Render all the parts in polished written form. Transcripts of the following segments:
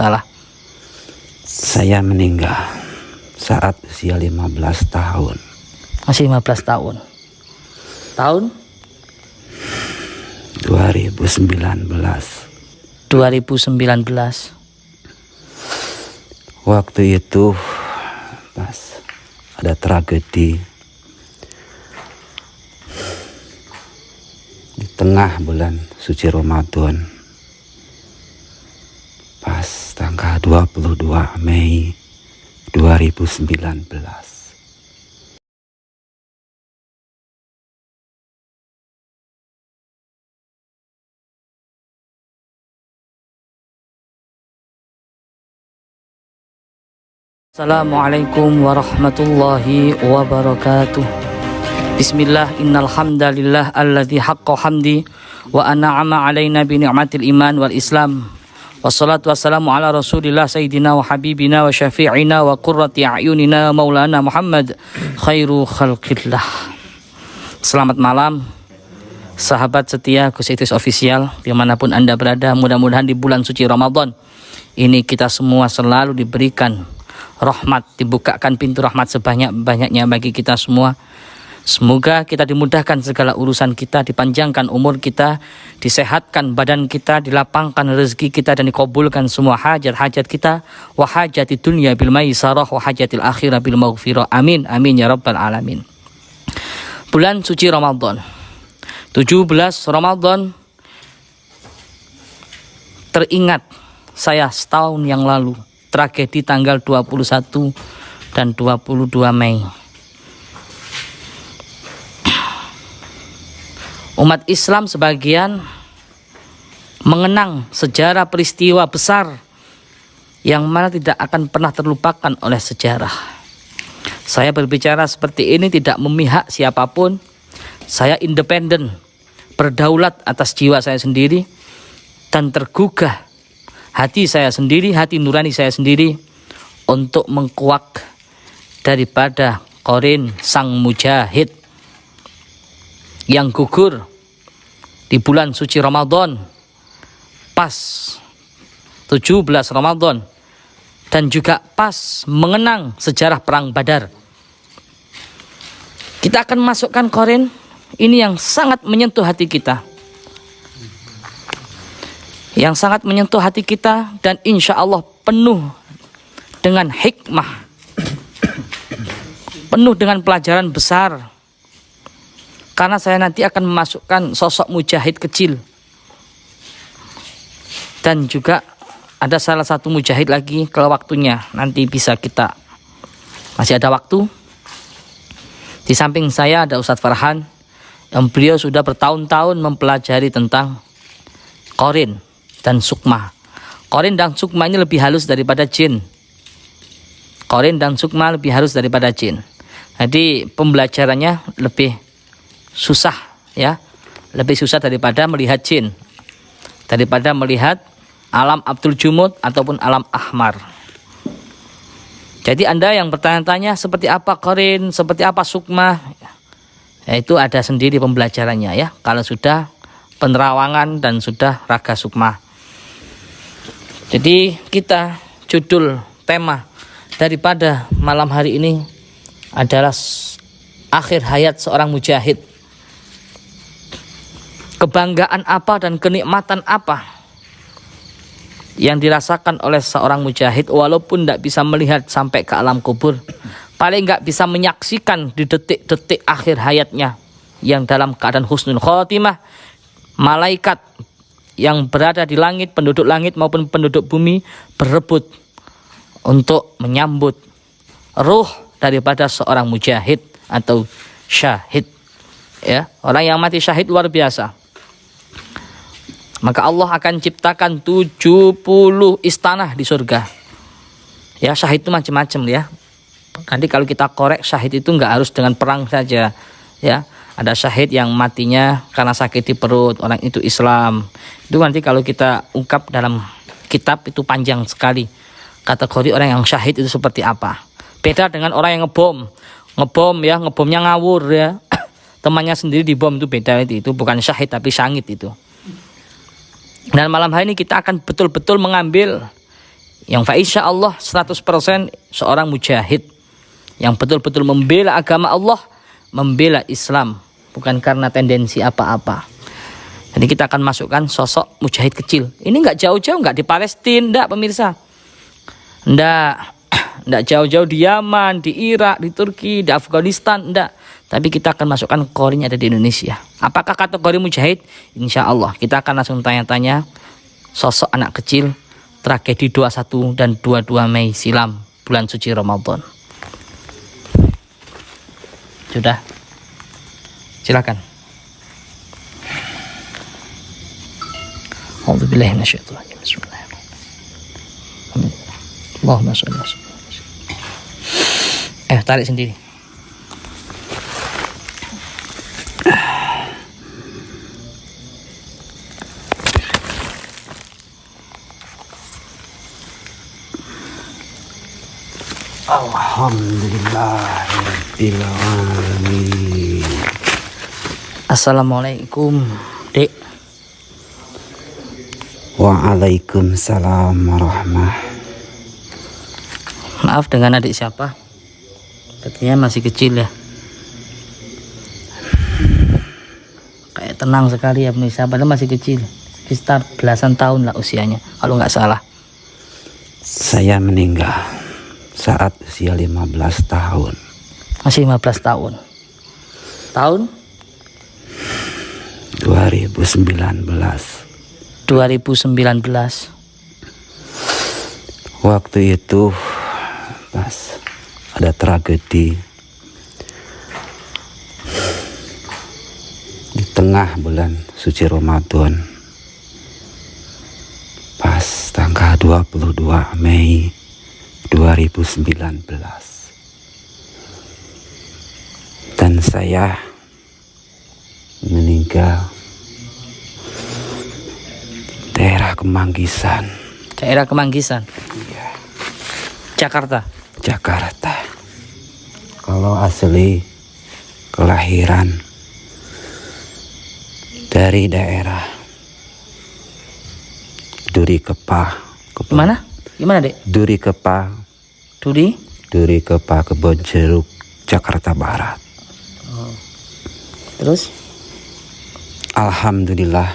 salah. Saya meninggal saat usia 15 tahun. Masih 15 tahun. Tahun 2019. 2019. Waktu itu pas ada tragedi di tengah bulan suci Ramadan, pas tanggal 22 Mei 2019. Assalamualaikum warahmatullahi wabarakatuh. Bismillah, innal hamdalillah alladzi haqqa hamdi wa an'ama alaina bi ni'matil iman wal islam. Wassalatu wassalamu ala Rasulillah sayyidina wa habibina wa syafi'ina wa qurrati a'yunina maulana Muhammad khairu khalqillah. Selamat malam sahabat setia Gus Idris Official dimanapun Anda berada. Mudah-mudahan di bulan suci Ramadan ini kita semua selalu diberikan rahmat, dibukakan pintu rahmat sebanyak-banyaknya bagi kita semua. Semoga kita dimudahkan segala urusan kita, dipanjangkan umur kita, disehatkan badan kita, dilapangkan rezeki kita, dan dikabulkan semua hajat-hajat kita. Wa hajati dunya bil maisarah wa hajatil akhirah bil maghfirah. Amin amin ya rabbal alamin. Bulan suci Ramadan, 17 Ramadan, teringat saya setahun yang lalu tragedi tanggal 21 dan 22 Mei. Umat Islam sebagian mengenang sejarah peristiwa besar yang mana tidak akan pernah terlupakan oleh sejarah. Saya berbicara seperti ini tidak memihak siapapun. Saya independen, berdaulat atas jiwa saya sendiri, dan tergugah hati saya sendiri, hati nurani saya sendiri untuk mengkuak daripada Qorin sang mujahid yang gugur di bulan suci Ramadan pas 17 Ramadan, dan juga pas mengenang sejarah perang Badar. Kita akan masukkan Qorin ini yang sangat menyentuh hati kita, yang sangat menyentuh hati kita, dan insya Allah penuh dengan hikmah, penuh dengan pelajaran besar. Karena saya nanti akan memasukkan sosok mujahid kecil, dan juga ada salah satu mujahid lagi. Kalau waktunya nanti bisa kita, masih ada waktu. Di samping saya ada Ustadz Farhan, yang beliau sudah bertahun-tahun mempelajari tentang Qorin dan Sukma. Qorin dan Sukma ini lebih halus daripada jin. Qorin dan Sukma lebih halus daripada jin. Jadi pembelajarannya lebih susah, ya, lebih susah daripada melihat jin, daripada melihat alam Abdul Jumud ataupun alam Ahmar. Jadi Anda yang bertanya-tanya seperti apa Qorin, seperti apa Sukma, ya, itu ada sendiri pembelajarannya, ya, kalau sudah penerawangan dan sudah raga Sukma. Jadi kita, judul tema daripada malam hari ini adalah akhir hayat seorang mujahid. Kebanggaan apa dan kenikmatan apa yang dirasakan oleh seorang mujahid walaupun tidak bisa melihat sampai ke alam kubur, paling nggak bisa menyaksikan di detik-detik akhir hayatnya yang dalam keadaan husnul khotimah. Malaikat yang berada di langit, penduduk langit maupun penduduk bumi, berebut untuk menyambut ruh daripada seorang mujahid atau syahid, ya, orang yang mati syahid luar biasa. Maka Allah akan ciptakan 70 istana di surga. Ya, syahid itu macam-macam, ya. Nanti kalau kita korek, syahid itu nggak harus dengan perang saja, ya. Ada syahid yang matinya karena sakit di perut, orang itu Islam. Itu nanti kalau kita ungkap dalam kitab itu panjang sekali. Kategori orang yang syahid itu seperti apa. Beda dengan orang yang ngebom, ya, ngebomnya ngawur, ya. Temannya sendiri dibom, itu beda, itu bukan syahid tapi syangit itu. Dan malam hari ini kita akan betul-betul mengambil yang fa insya Allah 100% seorang mujahid yang betul-betul membela agama Allah, membela Islam, bukan karena tendensi apa-apa. Jadi kita akan masukkan sosok mujahid kecil. Ini nggak jauh-jauh, nggak di Palestina, nggak pemirsa, nggak jauh-jauh di Yaman, di Irak, di Turki, di Afghanistan, nggak. Tapi kita akan masukkan korinya ada di Indonesia. Apakah kategori mujahid? Insya Allah kita akan langsung tanya-tanya sosok anak kecil tragedi 21 dan 22 Mei silam bulan suci Ramadan. Sudah, silakan. A'udzubillahi minasyaitonir rajim. Bismillahirrahmanirrahim. Allahumma shalli ala sayyidina. Tarik sendiri. Alhamdulillahirabbil alamin. Assalamualaikum, Dek. Waalaikumsalam warahmah. Maaf, dengan adik siapa? Sepertinya masih kecil ya. Kayak tenang sekali ya pemirsa, padahal masih kecil. Sekitar belasan tahun lah usianya, kalau nggak salah. Saya meninggal saat usia 15 tahun. Masih 15 tahun. Tahun? 2019. 2019. Waktu itu pas ada tragedi di tengah bulan suci Ramadan, pas tanggal 22 Mei 2019, dan saya meninggal daerah Kemanggisan. Daerah Kemanggisan? Iya. Jakarta? Jakarta. Kalau asli kelahiran dari daerah Duri Kepa. Mana? Gimana, Dek? Duri Kepa. Duri Kepa, Kebon Jeruk, Jakarta Barat. Oh. Terus? Alhamdulillah,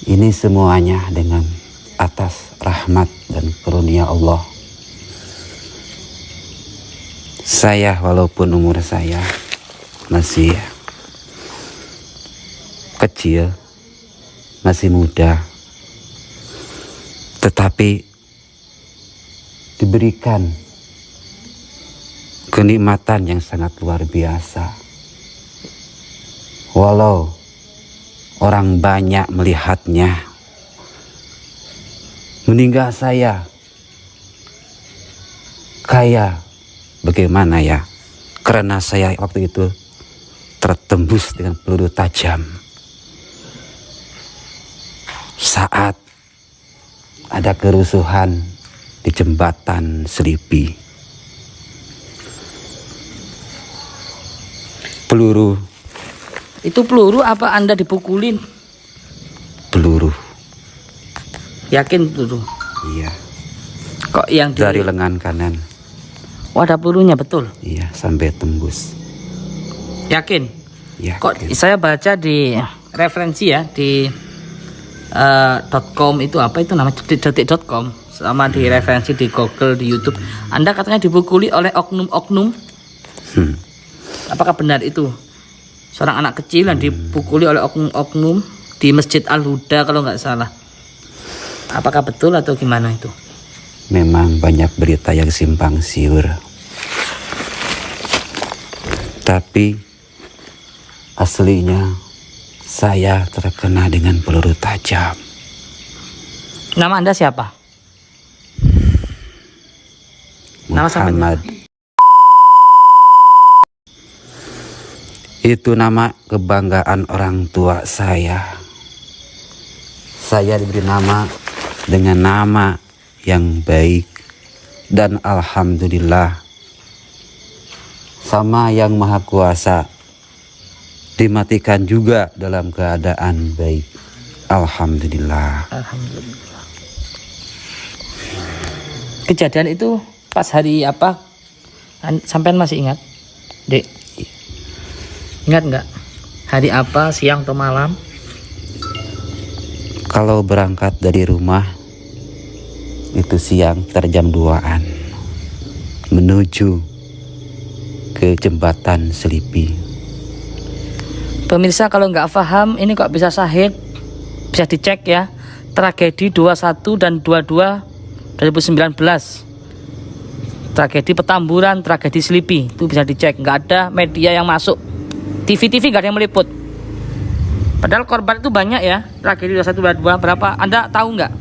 ini semuanya dengan atas rahmat dan karunia Allah. Saya, walaupun umur saya masih kecil, masih muda, tetapi diberikan kenikmatan yang sangat luar biasa. Walau orang banyak melihatnya, meninggal saya kaya bagaimana ya, karena saya waktu itu tertembus dengan peluru tajam saat ada kerusuhan di jembatan Selipi. Peluru. Itu peluru apa Anda dipukulin? Peluru. Yakin peluru? Iya. Kok yang dari lengan kanan? Oh, ada pelurunya, betul? Iya, sampai tembus. Yakin? Ya. Kok saya baca di referensi ya di .com itu apa itu namanya, detik.com, sama di referensi di Google, di YouTube, Anda katanya dipukuli oleh oknum-oknum. Apakah benar itu? Seorang anak kecil yang dipukuli oleh oknum-oknum di Masjid Al-Huda kalau nggak salah. Apakah betul atau gimana itu? Memang banyak berita yang simpang siur, tapi aslinya saya terkena dengan peluru tajam. Nama Anda siapa? Nama Muhammad. Itu nama kebanggaan orang tua saya. Saya diberi nama dengan nama yang baik, dan alhamdulillah sama Yang Maha Kuasa dimatikan juga dalam keadaan baik. Alhamdulillah. Alhamdulillah. Kejadian itu pas hari apa? Sampean masih ingat, Dek? Ingat nggak? Hari apa, siang atau malam? Kalau berangkat dari rumah itu siang, sekitar jam 2-an, menuju ke jembatan Selipi. Pemirsa kalau nggak paham ini kok bisa syahid, bisa dicek ya. Tragedi 21 dan 22 2019. Tragedi Petamburan, tragedi Selipi, itu bisa dicek. Nggak ada media yang masuk, TV-TV nggak ada yang meliput. Padahal korban itu banyak ya. Tragedi 21 22 berapa? Anda tahu nggak?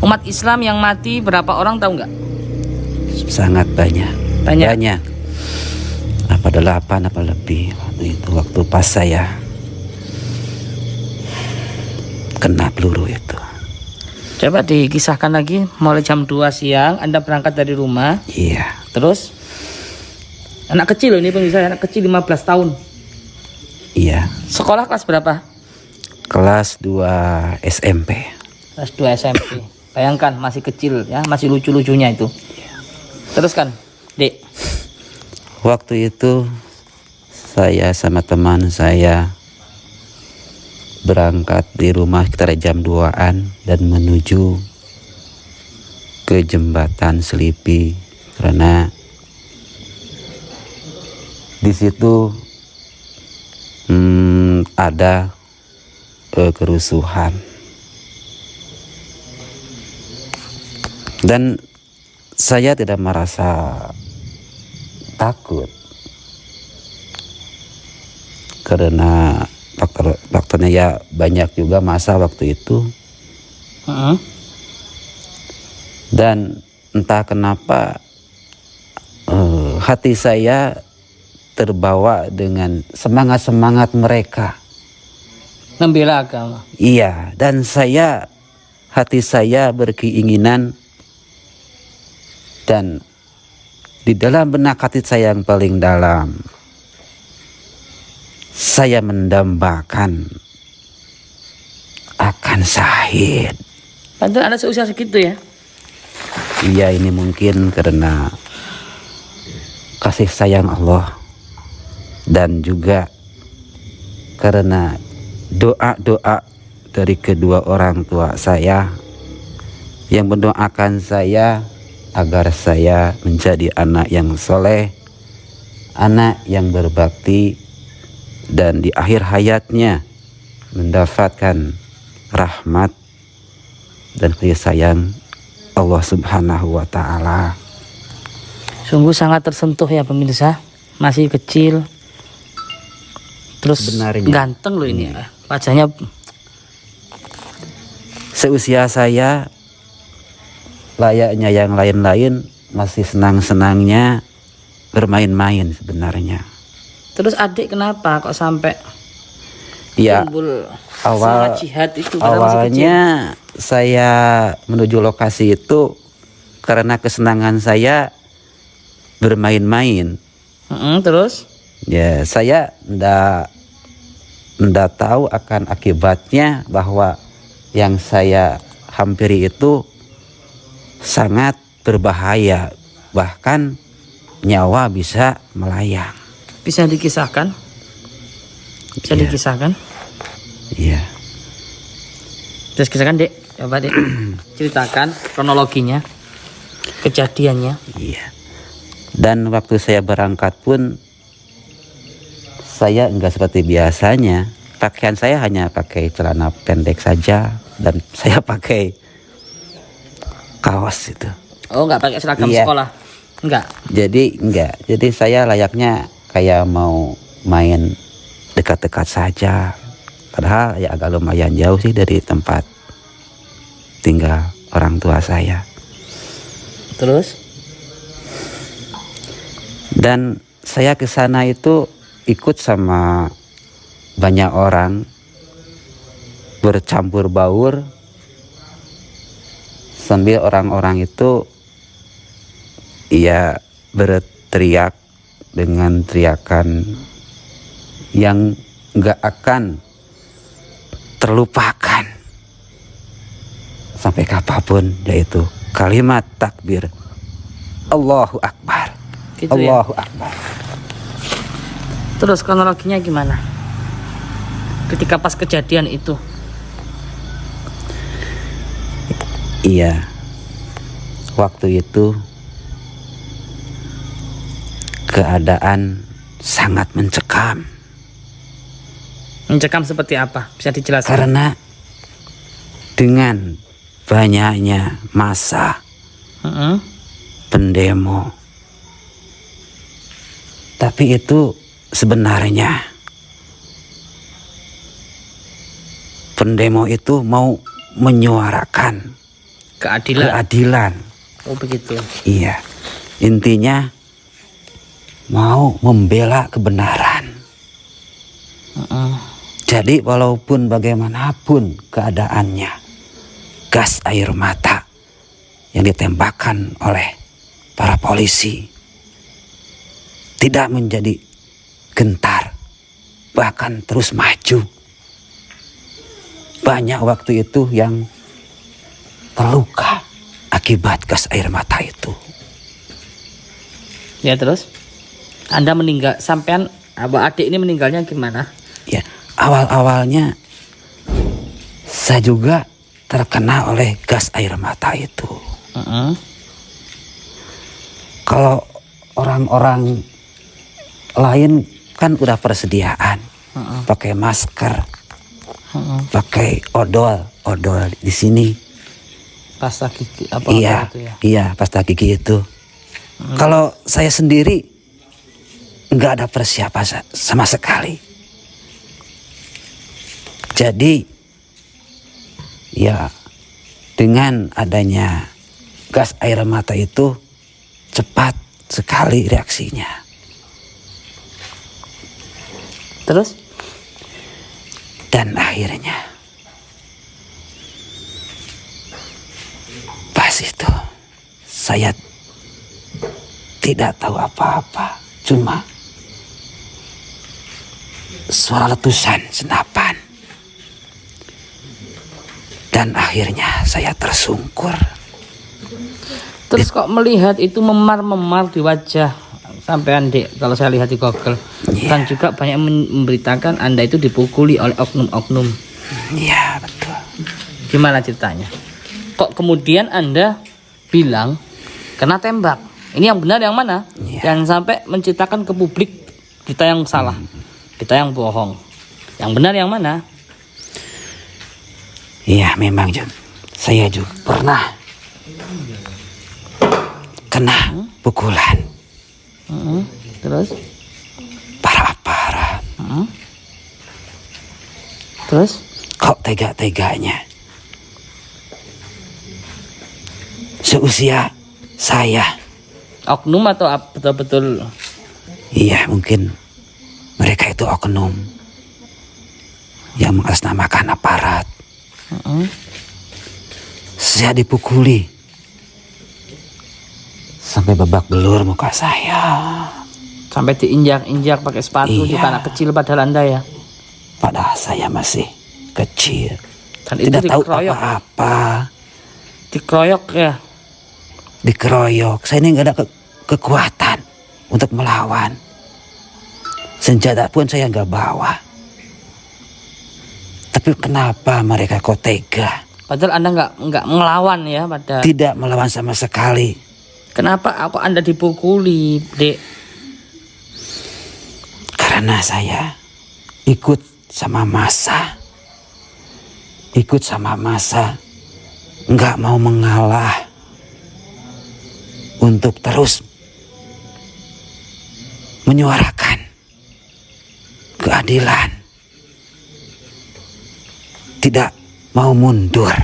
Umat Islam yang mati berapa orang, tahu nggak? Sangat banyak. Banyak. Apa 8 apa lebih waktu itu, waktu pas saya kena peluru itu. Coba dikisahkan lagi, mulai jam 2 siang Anda berangkat dari rumah. Iya. Terus anak kecil loh ini pemirsa, anak kecil 15 tahun. Iya. Sekolah kelas berapa? Kelas 2 SMP. Kelas 2 SMP. Bayangkan masih kecil ya, masih lucu-lucunya itu. Teruskan, Dek. Waktu itu saya sama teman saya berangkat di rumah sekitar jam 2-an dan menuju ke jembatan Selipi karena di situ ada kerusuhan. Dan saya tidak merasa takut karena faktornya ya banyak juga masa waktu itu. Dan entah kenapa hati saya terbawa dengan semangat-semangat mereka Membela agama. Iya, dan hati saya berkeinginan, dan di dalam benak hati saya yang paling dalam, saya mendambakan akan syahid. Padahal Anda seusia segitu ya? Iya, ini mungkin karena kasih sayang Allah dan juga karena doa-doa dari kedua orang tua saya yang mendoakan saya agar saya menjadi anak yang soleh, anak yang berbakti, dan di akhir hayatnya mendapatkan rahmat dan kasih sayang Allah Subhanahu wa Ta'ala. Sungguh sangat tersentuh ya pemirsa, masih kecil, terus Sebenarnya ganteng loh ini ya. Wajahnya seusia saya, layaknya yang lain-lain, masih senang-senangnya bermain-main sebenarnya. Terus adik kenapa kok sampai Ya, timbul awal semangat jihad itu? Padahal masih kecil. awalnya saya menuju lokasi itu karena kesenangan saya bermain-main. Terus? Ya, saya ndak tahu akan akibatnya bahwa yang saya hampiri itu sangat berbahaya, bahkan nyawa bisa melayang. Bisa dikisahkan? Bisa Iya. dikisahkan? Iya. Terus kisahkan, Dek. Coba, Dek. Ceritakan kronologinya, kejadiannya. Iya. Dan waktu saya berangkat pun saya enggak seperti biasanya. Pakaian saya hanya pakai celana pendek saja dan saya pakai kaos itu. Oh, nggak pakai seragam Iya. sekolah? Enggak. Jadi saya layaknya kayak mau main dekat-dekat saja. Padahal ya agak lumayan jauh sih dari tempat tinggal orang tua saya. Terus? Dan saya ke sana itu ikut sama banyak orang, bercampur baur, sambil orang-orang itu ya berteriak dengan teriakan yang gak akan terlupakan sampai kapanpun, yaitu kalimat takbir, Allahu Akbar, Gitu Allahu Akbar. Terus kronologinya gimana? Ketika pas kejadian itu. Iya, waktu itu keadaan sangat mencekam. Mencekam seperti apa? Bisa dijelaskan? Karena dengan banyaknya massa pendemo. Tapi itu sebenarnya pendemo itu mau menyuarakan keadilan. Oh begitu. Iya, intinya mau membela kebenaran. Jadi walaupun bagaimanapun keadaannya, gas air mata yang ditembakkan oleh para polisi tidak menjadi gentar, bahkan terus maju. Banyak waktu itu yang terluka akibat gas air mata itu. Ya terus? Anda meninggal, sampean adik ini meninggalnya gimana? Ya, awal-awalnya saya juga terkena oleh gas air mata itu. Kalau orang-orang lain kan udah persediaan, pakai masker, pakai odol di sini. Pasta gigi apa Iya, itu ya? iya pasta gigi itu. Kalau saya sendiri nggak ada persiapan sama sekali. Jadi ya dengan adanya gas air mata itu cepat sekali reaksinya. Terus? Dan akhirnya pas itu saya tidak tahu apa-apa, cuma suara letusan senapan. Dan akhirnya saya tersungkur. Terus kok melihat itu memar-memar di wajah sampean, Dek, kalau saya lihat di Google. Dan juga banyak memberitakan Anda itu dipukuli oleh oknum-oknum. Iya, betul. Gimana ceritanya? Kok kemudian Anda bilang kena tembak? Ini yang benar yang mana? Jangan sampai menceritakan ke publik kita yang salah, kita yang bohong. Yang benar yang mana? Iya, memang Jun. Saya juga pernah kena pukulan. Terus? Para aparat. Terus? Kok tega-teganya seusia saya. Oknum atau betul-betul? Iya, mungkin mereka itu oknum yang mengatasnamakan aparat. Saya dipukuli sampai babak belur muka saya. Sampai diinjak-injak pakai sepatu. Iya. Juga anak kecil padahal Anda ya. Padahal saya masih kecil, Dan itu tidak tahu dikeroyok. apa-apa. Dikeroyok ya. Dikeroyok. Saya ini nggak ada kekuatan untuk melawan. Senjata pun saya nggak bawa. Tapi kenapa mereka kok tega? Padahal Anda nggak ngelawan ya pada. Tidak melawan sama sekali. Kenapa aku Anda dipukuli, Dek? Karena saya ikut sama massa. Ikut sama massa. Nggak mau mengalah. Untuk terus menyuarakan keadilan. Tidak mau mundur.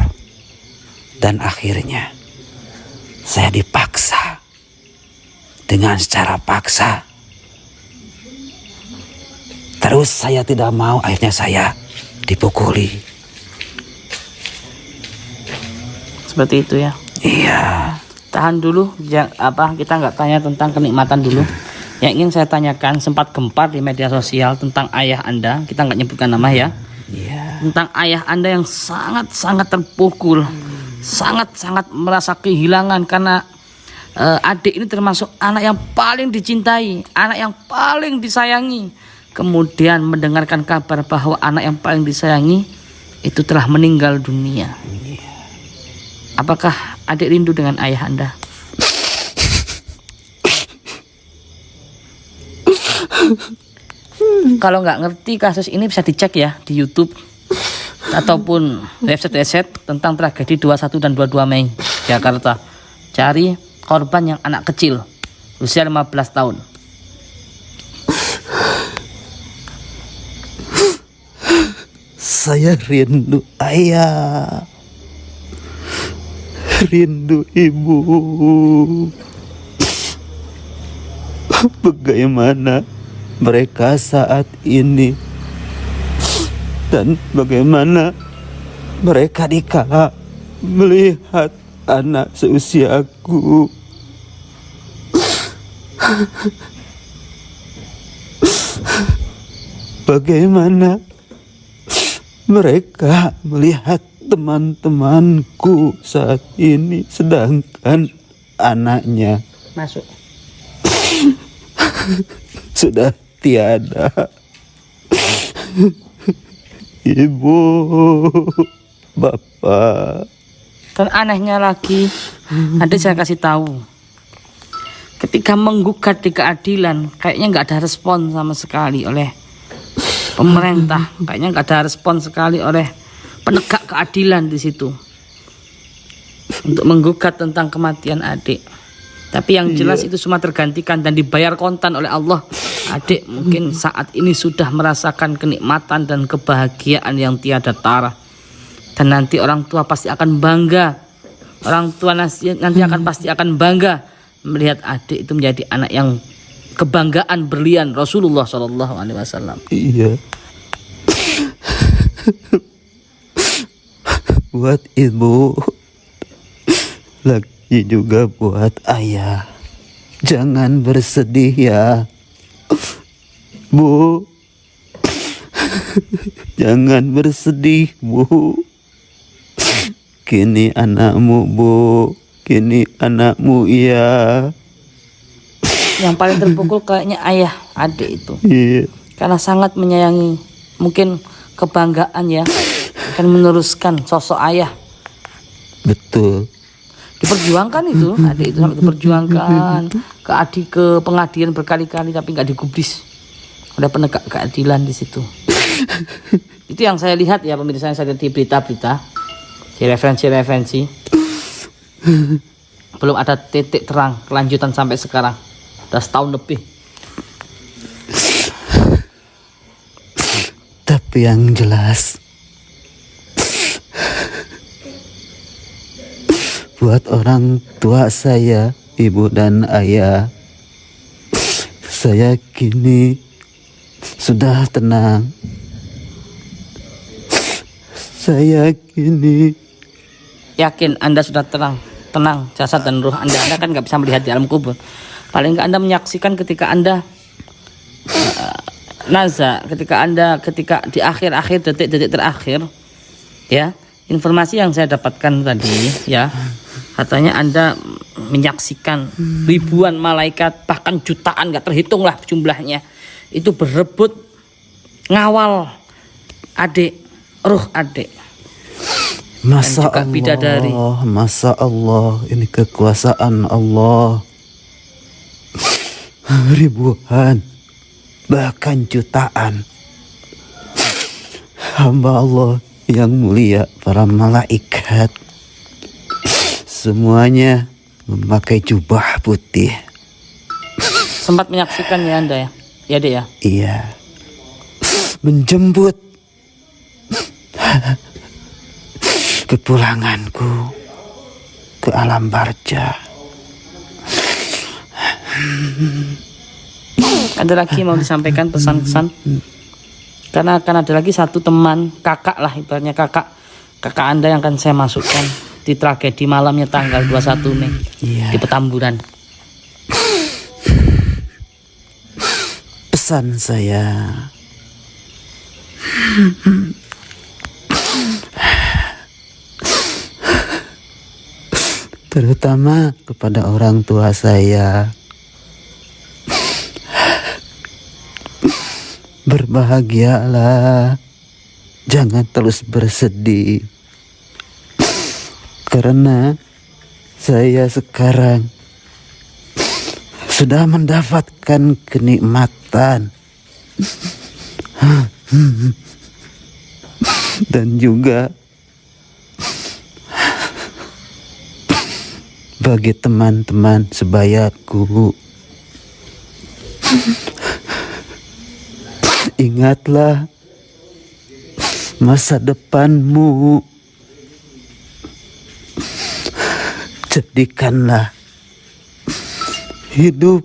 Dan akhirnya saya dipaksa. Dengan secara paksa. Terus saya tidak mau, akhirnya saya dipukuli. Seperti itu ya. Iya. Tahan dulu, kita nggak tanya tentang kenikmatan dulu. Yang ingin saya tanyakan, sempat gempar di media sosial tentang ayah Anda, kita nggak nyebutkan nama ya. Iya. Tentang ayah Anda yang sangat-sangat terpukul, sangat-sangat merasa kehilangan karena adik ini termasuk anak yang paling dicintai, anak yang paling disayangi. Kemudian mendengarkan kabar bahwa anak yang paling disayangi itu telah meninggal dunia. Apakah adik rindu dengan ayah Anda? Kalau nggak ngerti kasus ini bisa dicek ya di YouTube ataupun website tentang tragedi 21 dan 22 Mei Jakarta. Cari korban yang anak kecil usia 15 tahun. Saya rindu ayah, rindu ibu. Bagaimana mereka saat ini dan bagaimana mereka dikala melihat anak seusiaku. Bagaimana mereka melihat teman-temanku saat ini sedangkan anaknya Masuk. sudah tiada. Ibu, bapak. Dan anehnya lagi, nanti saya kasih tahu. Ketika menggugat di keadilan, kayaknya nggak ada respon sama sekali oleh pemerintah. Kayaknya nggak ada respon sekali oleh penegak keadilan di situ untuk menggugat tentang kematian adik. Tapi yang jelas itu semua tergantikan dan dibayar kontan oleh Allah. Adik mungkin saat ini sudah merasakan kenikmatan dan kebahagiaan yang tiada tara. Dan nanti orang tua pasti akan bangga. Orang tua nanti akan pasti akan bangga melihat adik itu menjadi anak yang kebanggaan berlian Rasulullah SAW. Iya. Buat ibu, lagi juga buat ayah. Jangan bersedih ya, Bu. Jangan bersedih, Bu. Kini anakmu, Bu. Kini anakmu, iya. Yang paling terpukul kayaknya ayah adik itu. Iya. Karena sangat menyayangi. Mungkin kebanggaan ya akan meneruskan sosok ayah. Betul. Diperjuangkan itu, adik itu sampai diperjuangkan ke pengadilan berkali-kali tapi nggak digubris. Ada penegak keadilan di situ. Itu yang saya lihat ya pemirsa, saya lihat di berita-berita, di referensi-referensi. Belum ada titik terang kelanjutan sampai sekarang. Udah setahun lebih. Tapi yang jelas, buat orang tua saya, ibu dan ayah, saya kini sudah tenang. Saya kini Yakin Anda sudah tenang jasad dan ruh Anda. Anda kan nggak bisa melihat di alam kubur. Paling nggak Anda menyaksikan ketika Anda ketika di akhir detik-detik terakhir, ya, informasi yang saya dapatkan tadi, ya, katanya Anda menyaksikan ribuan malaikat, bahkan jutaan, nggak terhitung lah jumlahnya, itu berebut ngawal adik, ruh adik. Masya juga bidadari. Allah, Masya Allah, ini kekuasaan Allah. Ribuan, bahkan jutaan hamba Allah yang mulia, para malaikat, semuanya memakai jubah putih. Sempat menyaksikan ya Anda ya? Ya Dek ya? Iya, menjemput kepulanganku ke alam barza. Ada lagi mau disampaikan pesan-pesan? Karena akan ada lagi satu teman, kakak lah ibaratnya, kakak Anda yang akan saya masukkan di tragedi malamnya tanggal 21 Mei di Petamburan. Pesan saya, terutama kepada orang tua saya. Berbahagialah, jangan terus bersedih, karena saya sekarang sudah mendapatkan kenikmatan dan juga bagi teman-teman sebayaku, ingatlah masa depanmu. Jadikanlah hidup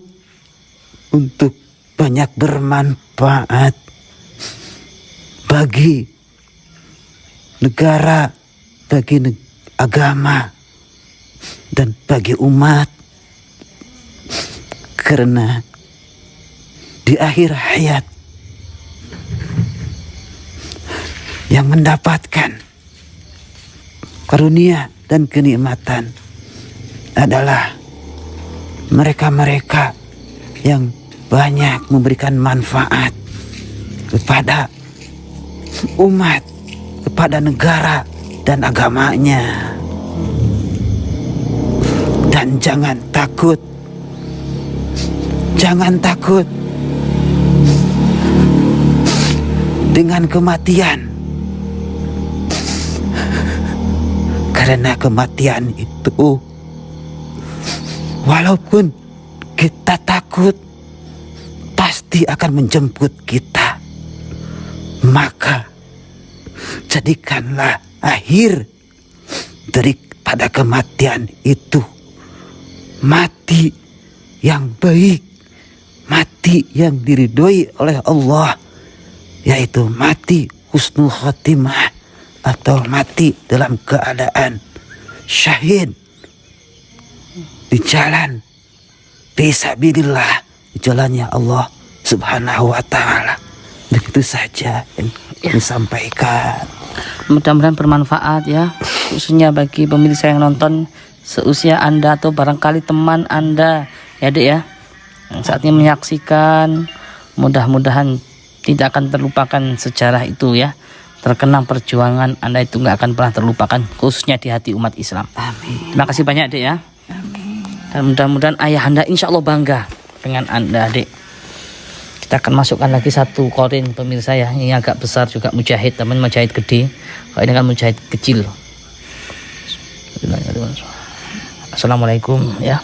untuk banyak bermanfaat bagi negara, bagi agama, dan bagi umat. Karena di akhir hayat yang mendapatkan karunia dan kenikmatan adalah mereka-mereka yang banyak memberikan manfaat kepada umat, kepada negara dan agamanya. Dan jangan takut, jangan takut dengan kematian, karena kematian itu walaupun kita takut, pasti akan menjemput kita. Maka jadikanlah akhir daripada kematian itu mati yang baik, mati yang diridhoi oleh Allah, yaitu mati husnul khotimah atau mati dalam keadaan syahid di jalan fisabilillah, di jalannya Allah Subhanahu wa taala. Begitu saja yang kami sampaikan. Mudah-mudahan bermanfaat ya, khususnya bagi pemirsa yang nonton seusia Anda atau barangkali teman Anda ya Dek ya, yang saat ini menyaksikan. Mudah-mudahan tidak akan terlupakan sejarah itu ya, terkenang perjuangan Anda itu nggak akan pernah terlupakan, khususnya di hati umat Islam. Amin. Terima kasih banyak Dek ya. Dan mudah-mudahan ayah Anda insya Allah bangga dengan Anda Dek. Kita akan masukkan lagi satu korin pemirsa ya, ini agak besar juga, mujahid, teman mujahid gede, kalau ini kan mujahid kecil. Assalamualaikum ya.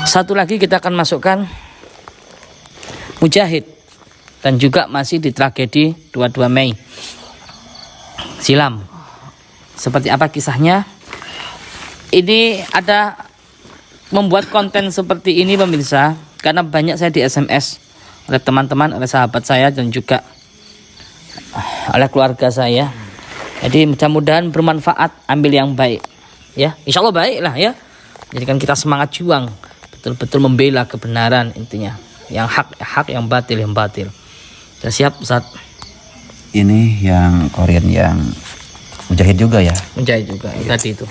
Satu lagi kita akan masukkan mujahid dan juga masih di tragedi 22 Mei silam. Seperti apa kisahnya? Ini ada membuat konten seperti ini pemirsa, karena banyak saya di SMS oleh teman-teman, oleh sahabat saya dan juga oleh keluarga saya. Jadi mudah-mudahan bermanfaat, ambil yang baik ya, insya Allah baik lah ya. Jadi kan kita semangat juang, betul-betul membela kebenaran intinya, yang hak, yang batil Sudah siap Ustaz? Ini yang Korean yang mujahid juga ya? Mujahid juga ya. Tadi itu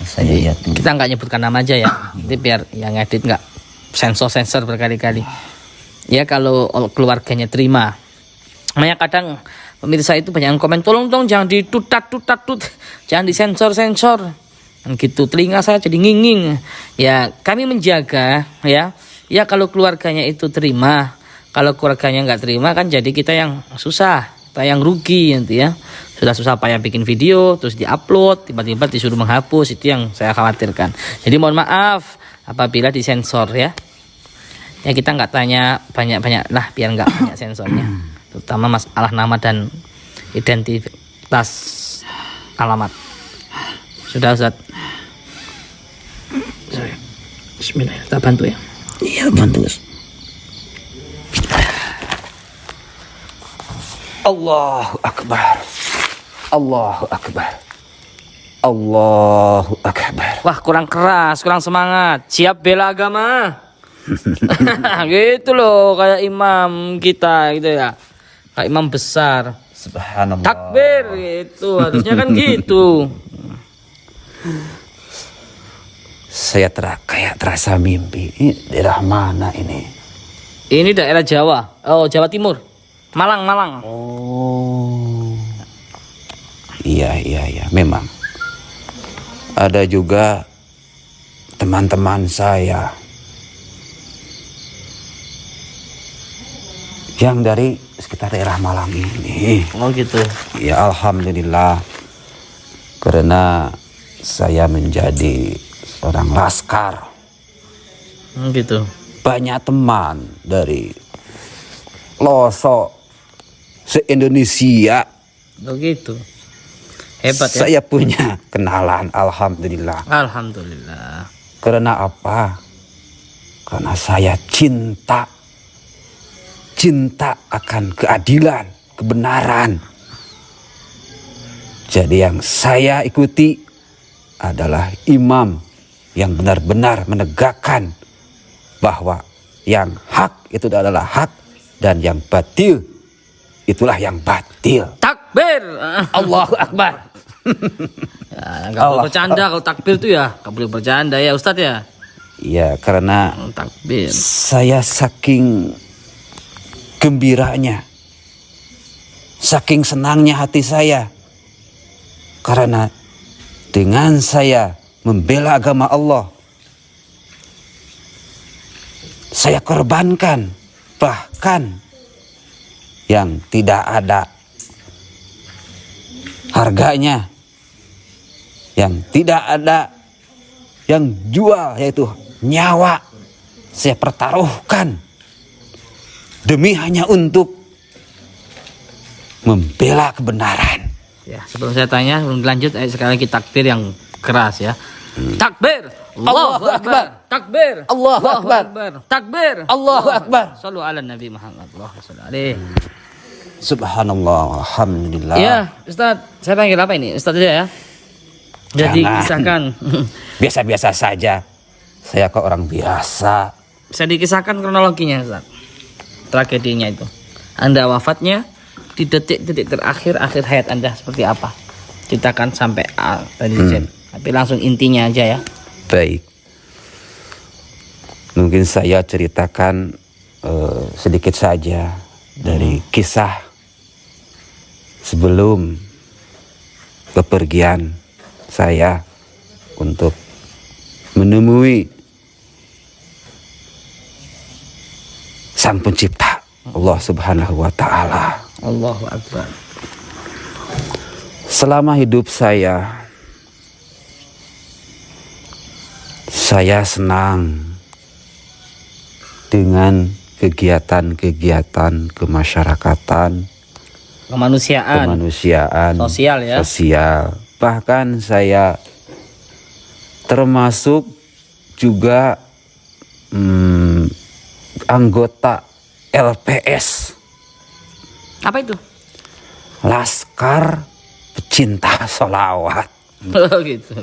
Saya lihat dulu. kita nggak nyebutkan nama aja ya, nanti biar yang edit nggak sensor berkali-kali ya, kalau keluarganya terima. Makanya kadang pemirsa itu banyak yang komen, tolong dong jangan ditutat, jangan disensor dan gitu, telinga saya jadi nginging ya. Kami menjaga ya kalau keluarganya itu terima. Kalau keluarganya nggak terima kan jadi kita yang susah, kita yang rugi nanti ya. Sudah susah payah bikin video terus diupload, tiba-tiba disuruh menghapus, itu yang saya khawatirkan. Jadi mohon maaf apabila disensor ya. Ya kita nggak tanya banyak-banyak lah, biar nggak banyak sensornya. Terutama masalah nama dan identitas alamat. Sudah Ustaz? Bismillah, kita bantu ya. Iya, bantu. Allahu Akbar. Allahu Akbar. Allahu Akbar. Wah, kurang keras, kurang semangat. Siap bela agama. Gitu loh, kayak imam kita gitu ya. Kayak imam besar. Subhanallah. Takbir itu harusnya kan gitu. Saya kayak terasa mimpi. Ini daerah mana ini? Ini daerah Jawa. Oh, Jawa Timur. Malang. Oh. Iya. Memang. Ada juga teman-teman saya yang dari sekitar daerah Malang ini. Oh gitu. Ya alhamdulillah. Karena saya menjadi seorang laskar. Gitu. Banyak teman dari pelosok se-Indonesia. Oh gitu. Hebat ya. Saya punya kenalan, alhamdulillah. Alhamdulillah. Karena apa? Karena saya cinta akan keadilan, kebenaran. Jadi yang saya ikuti adalah imam yang benar-benar menegakkan bahwa yang hak itu adalah hak dan yang batil itulah yang batil. Takbir. Allahu Akbar. Ya, nggak boleh bercanda kalau takbir itu ya. Nggak boleh bercanda ya Ustadz ya. Ya karena Takbir. saya saking gembiranya, saking senangnya hati saya. Karena dengan saya membela agama Allah, saya korbankan bahkan yang tidak ada harganya, yang tidak ada yang jual, yaitu nyawa saya pertaruhkan demi hanya untuk membela kebenaran. Ya, sebelum saya tanya, sebelum lanjut, sekali lagi takbir yang keras ya. Takbir. Allahu Akbar. Takbir. Allahu Akbar. Takbir. Allahu Akbar. Shallu ala Nabi Muhammad. Allahumma shalli alaihi. Subhanallah, alhamdulillah. Ya, Ustaz, saya panggil apa ini? Ustaz aja ya. Jadi Jangan. kisahkan. Biasa-biasa saja. Saya kok orang biasa. Bisa dikisahkan kronologinya, Ustaz. Tragedinya itu. Anda wafatnya di detik-detik terakhir hayat Anda seperti apa? Ceritakan sampai A tadi Z. Tapi langsung intinya aja ya. Baik. Mungkin saya ceritakan sedikit saja dari kisah sebelum bepergian saya untuk menemui Sang Pencipta Allah Subhanahu wa taala. Allahu Akbar. Selama hidup saya senang dengan kegiatan-kegiatan kemasyarakatan, Kemanusiaan. Sosial ya. Sosial. Bahkan saya termasuk juga anggota LPS. Apa itu? Laskar Pecinta Sholawat. Oh gitu.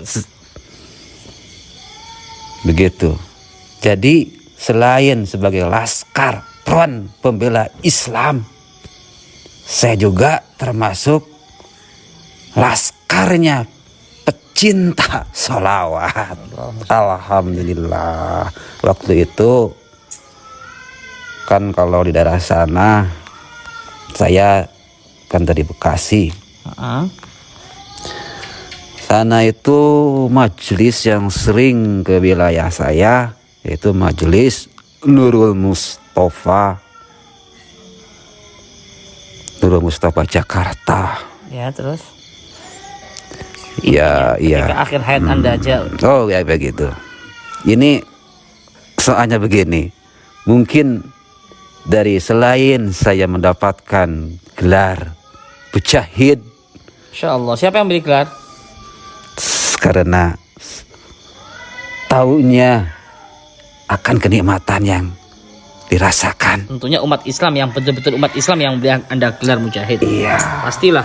Begitu. Jadi selain sebagai laskar Front Pembela Islam, saya juga termasuk laskarnya pecinta sholawat. Alhamdulillah. Waktu itu kan kalau di daerah sana, saya kan dari Bekasi. Sana itu majelis yang sering ke wilayah saya, yaitu majelis Nurul Mustafa Jakarta. Ya terus. Iya. Ketika akhir hayat Anda aja. Oh ya begitu. Ini soalnya begini. Mungkin dari selain saya mendapatkan gelar Mujahid, Insya Allah. Siapa yang beri gelar? karena taunya akan kenikmatan yang dirasakan. Tentunya umat Islam yang betul-betul umat Islam yang beri Anda gelar Mujahid. Iya. Pastilah.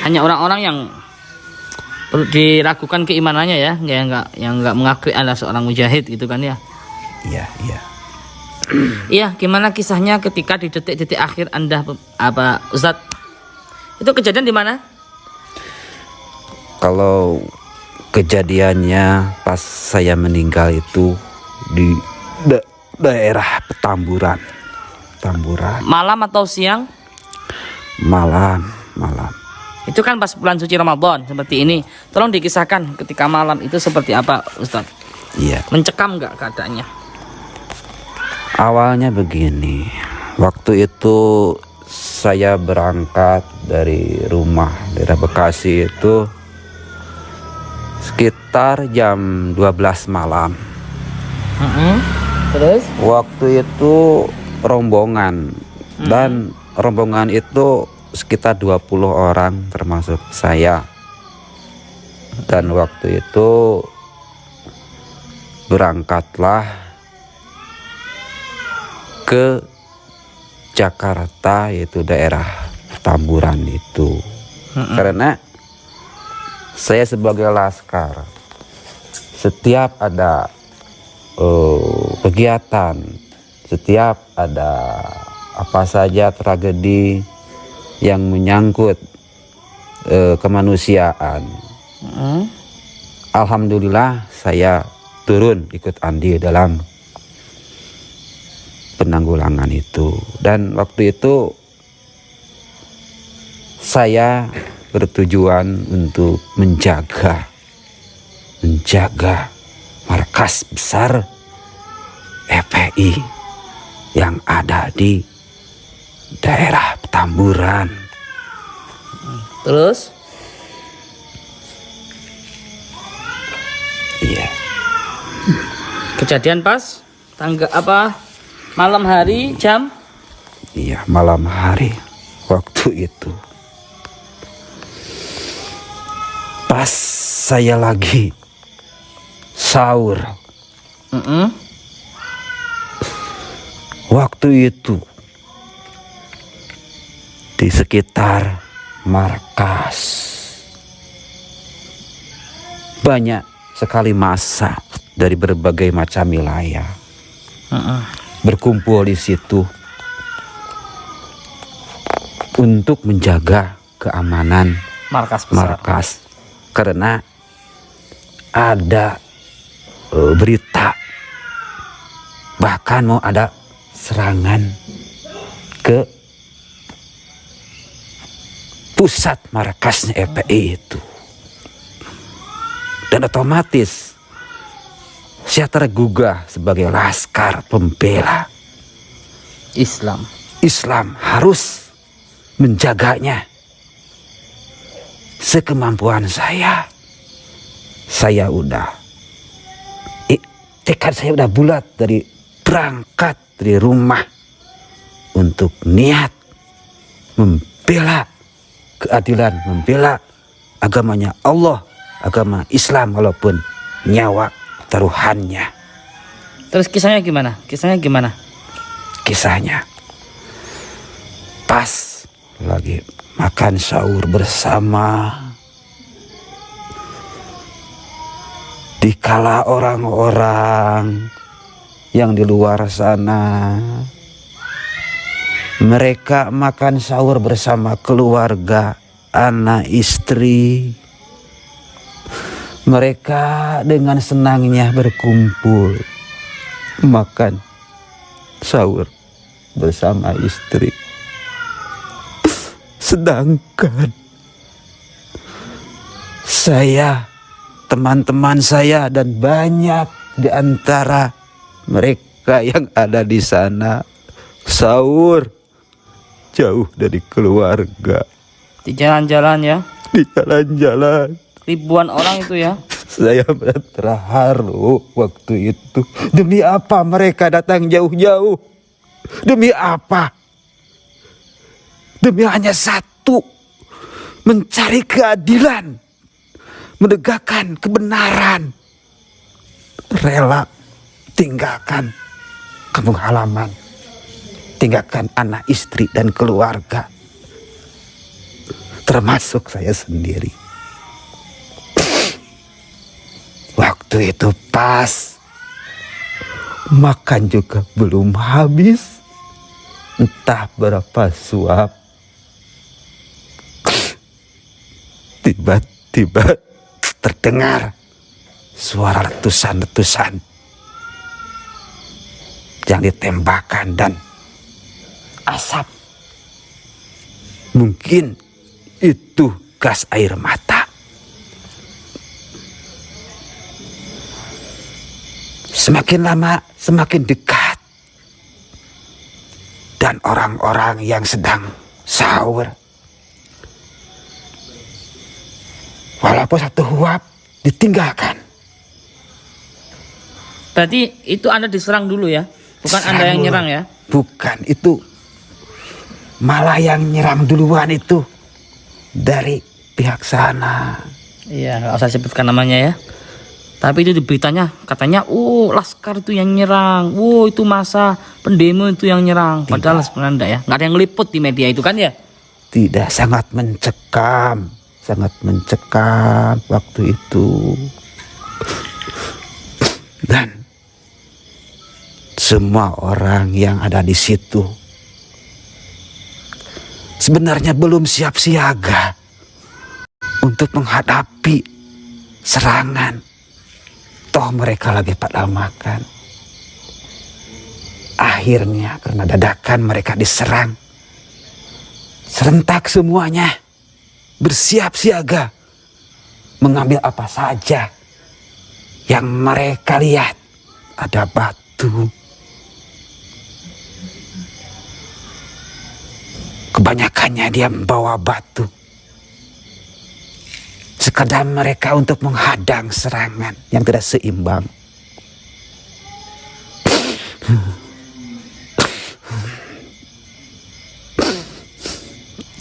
Hanya orang-orang yang perlu diragukan keimanannya ya, yang nggak mengakui Anda seorang mujahid gitu kan ya. Iya. Iya, gimana kisahnya ketika di detik-detik akhir Anda apa Ustadz? Itu kejadian di mana? Kalau kejadiannya pas saya meninggal itu di daerah Petamburan. Malam atau siang? Malam. Itu kan pas bulan suci Ramadan seperti ini. Tolong dikisahkan ketika malam itu seperti apa Ustadz? Iya. Mencekam nggak keadaannya? Awalnya begini. Waktu itu saya berangkat dari rumah daerah Bekasi itu sekitar jam 12 malam. Terus? Waktu itu rombongan dan rombongan itu sekitar 20 orang termasuk saya. Dan waktu itu berangkatlah ke Jakarta, yaitu daerah Tamburan itu. Karena saya sebagai laskar, setiap ada kegiatan, setiap ada apa saja tragedi yang menyangkut kemanusiaan, alhamdulillah saya turun ikut andil dalam penanggulangan itu. Dan waktu itu saya bertujuan untuk menjaga markas besar FPI yang ada di daerah Petamburan. Terus? Iya. Kejadian pas tanggal apa? Malam hari jam? Iya, malam hari waktu itu. Pas saya lagi sahur. Waktu itu di sekitar markas banyak sekali massa dari berbagai macam wilayah berkumpul di situ untuk menjaga keamanan markas. Karena ada berita bahkan mau ada serangan ke pusat markasnya FPI itu. Dan otomatis saya tergugah sebagai laskar pembela Islam harus menjaganya sekemampuan saya. Saya udah tekad saya udah bulat dari berangkat dari rumah untuk niat membela keadilan, membela agamanya Allah, agama Islam, walaupun nyawa taruhannya. Terus kisahnya gimana? Kisahnya pas lagi makan sahur bersama, dikala orang-orang yang di luar sana mereka makan sahur bersama keluarga, anak, istri. Mereka dengan senangnya berkumpul makan sahur bersama istri. Sedangkan saya, teman-teman saya dan banyak di antara mereka yang ada di sana sahur jauh dari keluarga. Di jalan-jalan ya? Di jalan-jalan. Ribuan orang itu ya? Saya terharu waktu itu. Demi apa mereka datang jauh-jauh? Demi apa? Demi hanya satu, mencari keadilan, menegakkan kebenaran. Rela tinggalkan kampung halaman, tinggalkan anak, istri dan keluarga, termasuk saya sendiri. Waktu itu pas Makan juga belum habis, entah berapa suap. Tiba-tiba terdengar suara letusan-letusan yang ditembakkan dan asap. Mungkin itu gas air mata. Semakin lama semakin dekat. Dan orang-orang yang sedang sahur, walaupun satu huap, ditinggalkan. Berarti itu Anda diserang dulu ya? Bukan Serang Anda yang dulu. nyerang ya? Bukan, itu malah yang nyerang duluan itu dari pihak sana. Iya, nggak usah sebutkan namanya ya. Tapi itu di beritanya katanya, Laskar itu yang nyerang, itu masa pendemo itu yang nyerang. Padahal sebenarnya enggak ya, nggak ada yang ngeliput di media itu kan ya? Tidak, sangat mencekam waktu itu. Dan semua orang yang ada di situ sebenarnya belum siap siaga untuk menghadapi serangan. Toh mereka lagi pada makan. Akhirnya karena dadakan mereka diserang. Serentak semuanya bersiap siaga mengambil apa saja yang mereka lihat. Ada batu, kebanyakannya dia membawa batu, sekadar mereka untuk menghadang serangan yang tidak seimbang.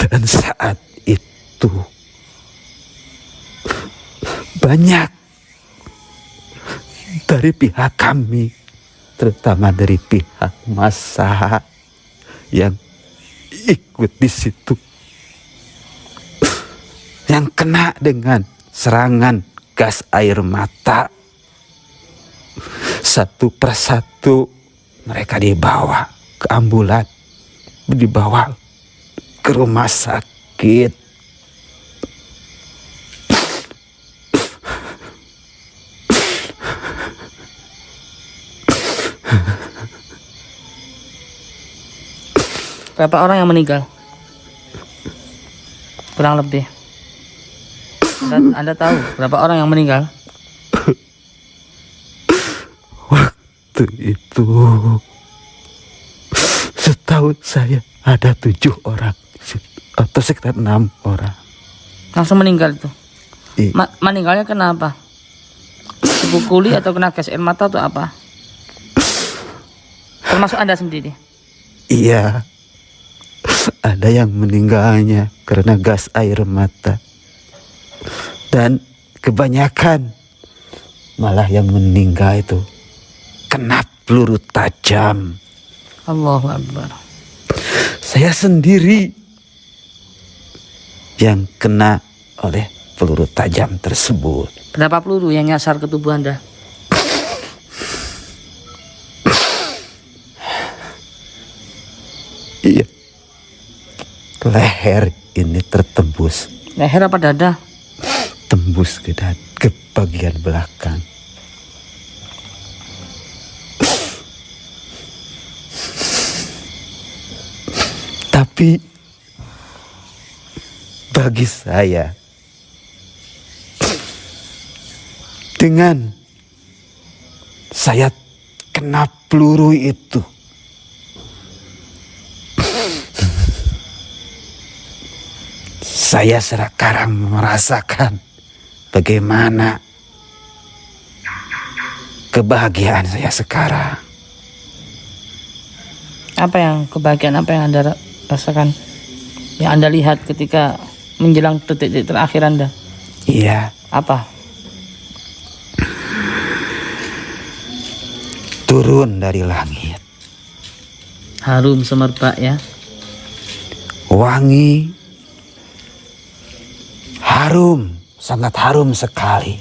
Dan saat itu banyak dari pihak kami, terutama dari pihak massa yang ikut di situ, yang kena dengan serangan gas air mata. Satu persatu mereka dibawa ke ambulan, dibawa ke rumah sakit. Berapa orang yang meninggal? Kurang lebih. Anda tahu berapa orang yang meninggal? Waktu itu setahu saya ada 7 orang atau sekitar 6 orang. Langsung meninggal itu. Iya. Meninggalnya kenapa? Dipukuli atau kena gas air mata atau apa? Termasuk Anda sendiri? Iya, ada yang meninggalnya karena gas air mata. Dan kebanyakan malah yang meninggal itu kena peluru tajam. Allahu Akbar. Saya sendiri yang kena oleh peluru tajam tersebut. Berapa peluru yang nyasar ke tubuh Anda? Iya, leher ini tertembus. Leher apa dada? Tembus ke bagian belakang. Tapi bagi saya, dengan saya kena peluru itu, saya sekarang merasakan bagaimana kebahagiaan saya sekarang. Apa yang kebahagiaan apa yang Anda rasakan? Yang Anda lihat ketika menjelang detik-detik terakhir Anda? Iya, Apa? turun dari langit, Harum semerbak ya. wangi, harum, sangat harum sekali,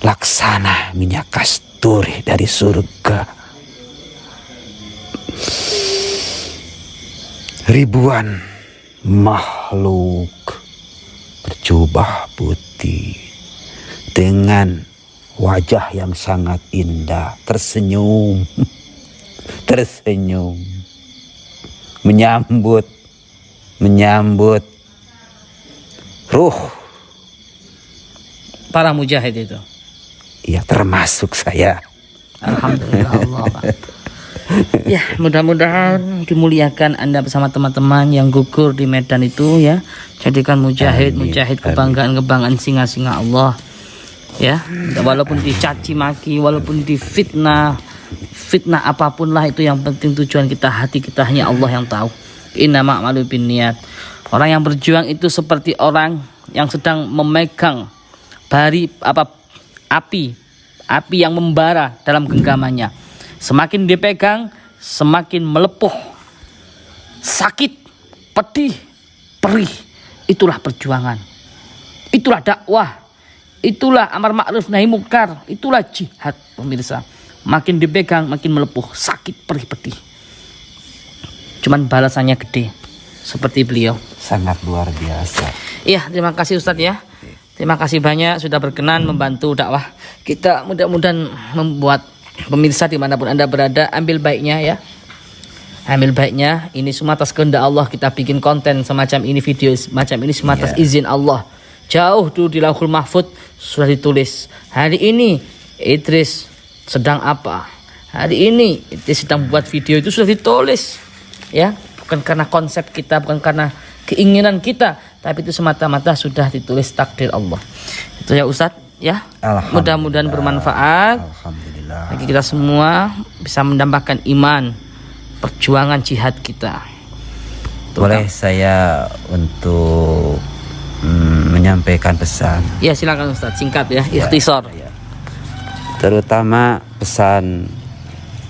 laksana minyak kasturi. turih dari surga. Ribuan makhluk berjubah putih dengan wajah yang sangat indah, tersenyum, tersenyum, menyambut ruh Para mujahid itu. ya, termasuk saya. Alhamdulillah Allah. Ya, mudah-mudahan dimuliakan Anda bersama teman-teman yang gugur di medan itu ya. Jadikan mujahid, Amin, mujahid amin. kebanggaan singa-singa Allah. Ya, walaupun dicaci maki, walaupun difitnah, fitnah apapun lah, itu yang penting tujuan kita, hati kita hanya Allah yang tahu. Innama a'malu binniyat. Orang yang berjuang itu seperti orang yang sedang memegang api yang membara dalam genggamannya. Semakin dipegang, semakin melepuh, sakit, pedih, perih. Itulah perjuangan, itulah dakwah, itulah amar ma'ruf nahi munkar, itulah jihad, pemirsa. Makin dipegang, makin melepuh, sakit, perih, pedih. Cuman balasannya gede, seperti beliau. Sangat luar biasa. Iya, terima kasih Ustadz ya. Terima kasih banyak sudah berkenan membantu dakwah kita. Mudah-mudahan membuat pemirsa dimanapun Anda berada, ambil baiknya ya. Ambil baiknya. Ini semua atas kehendak Allah kita bikin konten semacam ini, video semacam ini semua atas izin Allah. Jauh dulu di Lauhul Mahfud sudah ditulis. Hari ini Idris sedang apa? Hari ini Idris sedang buat video, itu sudah ditulis. Ya, bukan karena konsep kita, bukan karena keinginan kita, tapi itu semata-mata sudah ditulis takdir Allah. Itu ya Ustadz ya. Mudah-mudahan bermanfaat. Alhamdulillah. Bagi kita semua bisa mendambakan iman, perjuangan jihad kita. Boleh saya untuk menyampaikan pesan. Ya silakan Ustadz, singkat ya, ikhtisar. Terutama pesan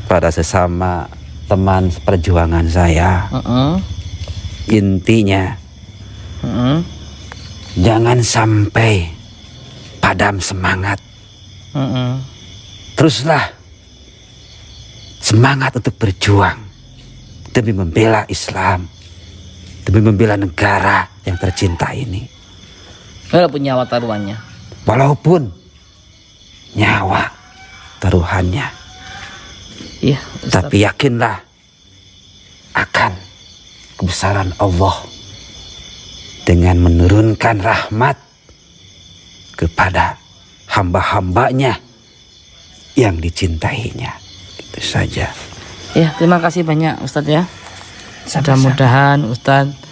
pada sesama teman perjuangan saya. Intinya jangan sampai padam semangat. Teruslah semangat untuk berjuang demi membela Islam, demi membela negara yang tercinta ini. Walaupun nyawa taruhannya. Walaupun nyawa taruhannya. Iya, Tapi yakinlah akan kebesaran Allah dengan menurunkan rahmat kepada hamba-hambanya yang dicintainya. Itu saja. Ya, terima kasih banyak Ustadz ya. Mudah-mudahan Ustadz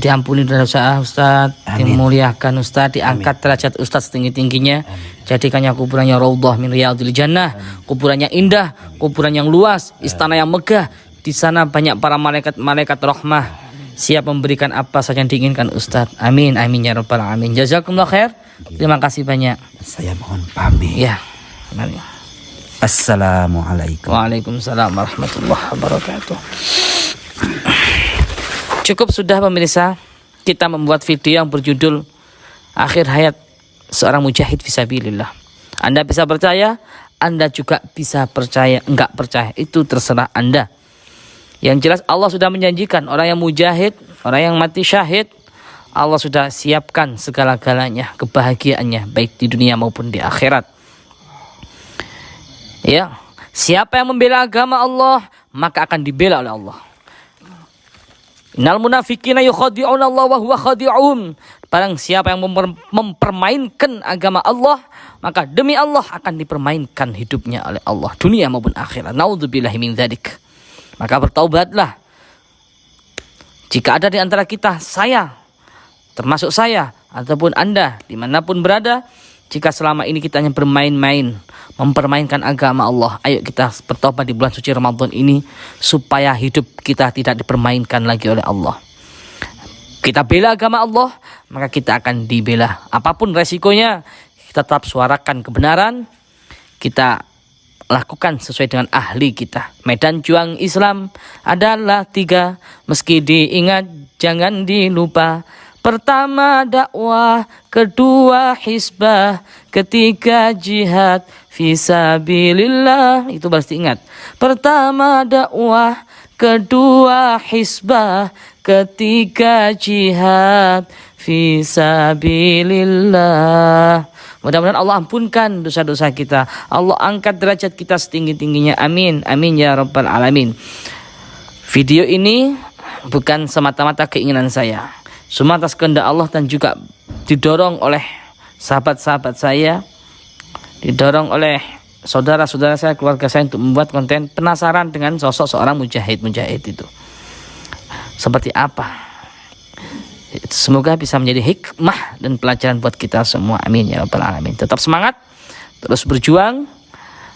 diampuni dosa Ustadz, dimuliakan Ustadz, diangkat derajat Ustadz setinggi-tingginya. Jadikannya kuburannya raudhah min riyadil jannah, kuburannya indah, kuburan yang luas, istana yang megah. Di sana banyak para malaikat rahmah, siap memberikan apa saja yang diinginkan Ustadz. Amin amin ya rabbal alamin. Jazakumullah khair. Terima kasih banyak. Saya mohon pamit. Ya. Mari. Assalamualaikum. Waalaikumsalam warahmatullahi wabarakatuh. Cukup sudah pemirsa, kita membuat video yang berjudul Akhir Hayat Seorang Mujahid Fisabilillah. Anda bisa percaya, Anda juga bisa percaya, enggak percaya, itu terserah Anda. Yang jelas Allah sudah menjanjikan orang yang mujahid, orang yang mati syahid, Allah sudah siapkan segala-galanya, kebahagiaannya baik di dunia maupun di akhirat. Ya, siapa yang membela agama Allah, maka akan dibela oleh Allah. Innal munafiqina yukhadi'una Allah wa huwa khadi'un. Barang siapa yang mempermainkan agama Allah, maka demi Allah akan dipermainkan hidupnya oleh Allah, dunia maupun akhirat. Naudzubillahi min dzalik. Maka bertaubatlah. Jika ada di antara kita, saya, termasuk saya, ataupun Anda, dimanapun berada, jika selama ini kita hanya bermain-main, mempermainkan agama Allah, ayo kita bertobat di bulan suci Ramadan ini, supaya hidup kita tidak dipermainkan lagi oleh Allah. Kita bela agama Allah, maka kita akan dibela. Apapun resikonya, kita tetap suarakan kebenaran, kita lakukan sesuai dengan ahli kita. Medan juang Islam adalah 3, meski diingat jangan dilupa. Pertama dakwah, kedua hisbah, ketiga jihad fisabilillah. Itu pasti ingat. Pertama dakwah, kedua hisbah, ketiga jihad fisabilillah. Mudah-mudahan Allah ampunkan dosa-dosa kita. Allah angkat derajat kita setinggi-tingginya. Amin. Amin ya rabbal alamin. Video ini bukan semata-mata keinginan saya. Semua atas kehendak Allah dan juga didorong oleh sahabat-sahabat saya, didorong oleh saudara-saudara saya, keluarga saya untuk membuat konten penasaran dengan sosok seorang mujahid itu. Seperti apa? Semoga bisa menjadi hikmah dan pelajaran buat kita semua. Amin ya rabbal alamin. Tetap semangat, terus berjuang.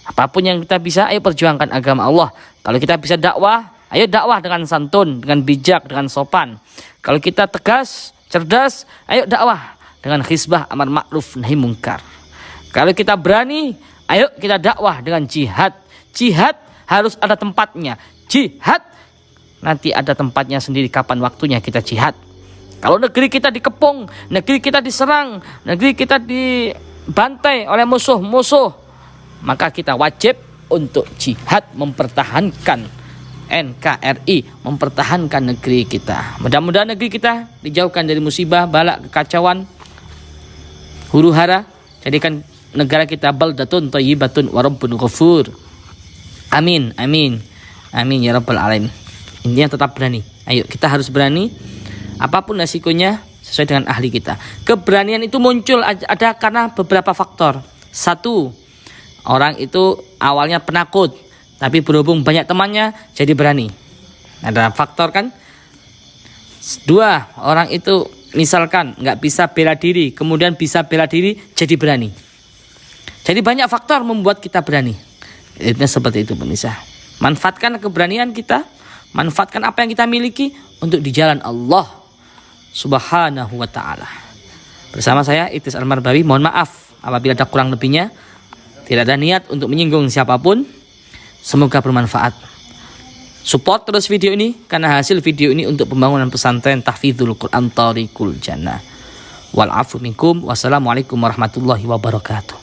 Apapun yang kita bisa, ayo perjuangkan agama Allah. Kalau kita bisa dakwah, ayo dakwah dengan santun, dengan bijak, dengan sopan. Kalau kita tegas, cerdas, ayo dakwah dengan hisbah amar ma'ruf nahi mungkar. Kalau kita berani, ayo kita dakwah dengan jihad. Jihad harus ada tempatnya. Jihad nanti ada tempatnya sendiri kapan waktunya kita jihad. Kalau negeri kita dikepung, negeri kita diserang, negeri kita dibantai oleh musuh-musuh, maka kita wajib untuk jihad mempertahankan NKRI, mempertahankan negeri kita. Mudah-mudahan negeri kita dijauhkan dari musibah, balak, kekacauan, huru hara. Jadikan negara kita baldatun thayyibatun wa rabbun ghafur. Amin, amin, amin ya rabbal alamin. Intinya tetap berani. Ayo kita harus berani. Apapun resikonya sesuai dengan ahli kita. Keberanian itu muncul ada karena beberapa faktor. Satu, orang itu awalnya penakut, tapi berhubung banyak temannya jadi berani. Ada faktor kan. Dua, orang itu misalkan nggak bisa bela diri, kemudian bisa bela diri jadi berani. Jadi banyak faktor membuat kita berani. Itu seperti itu pemirsa. Manfaatkan keberanian kita, manfaatkan apa yang kita miliki untuk di jalan Allah Subhanahu wa ta'ala. Bersama saya Idris Al-Marbawi, mohon maaf apabila ada kurang lebihnya. Tidak ada niat untuk menyinggung siapapun. Semoga bermanfaat. Support terus video ini karena hasil video ini untuk pembangunan pesantren Tahfidzul Quran Thariqul Jannah. Wal afu minkum. Wassalamualaikum warahmatullahi wabarakatuh.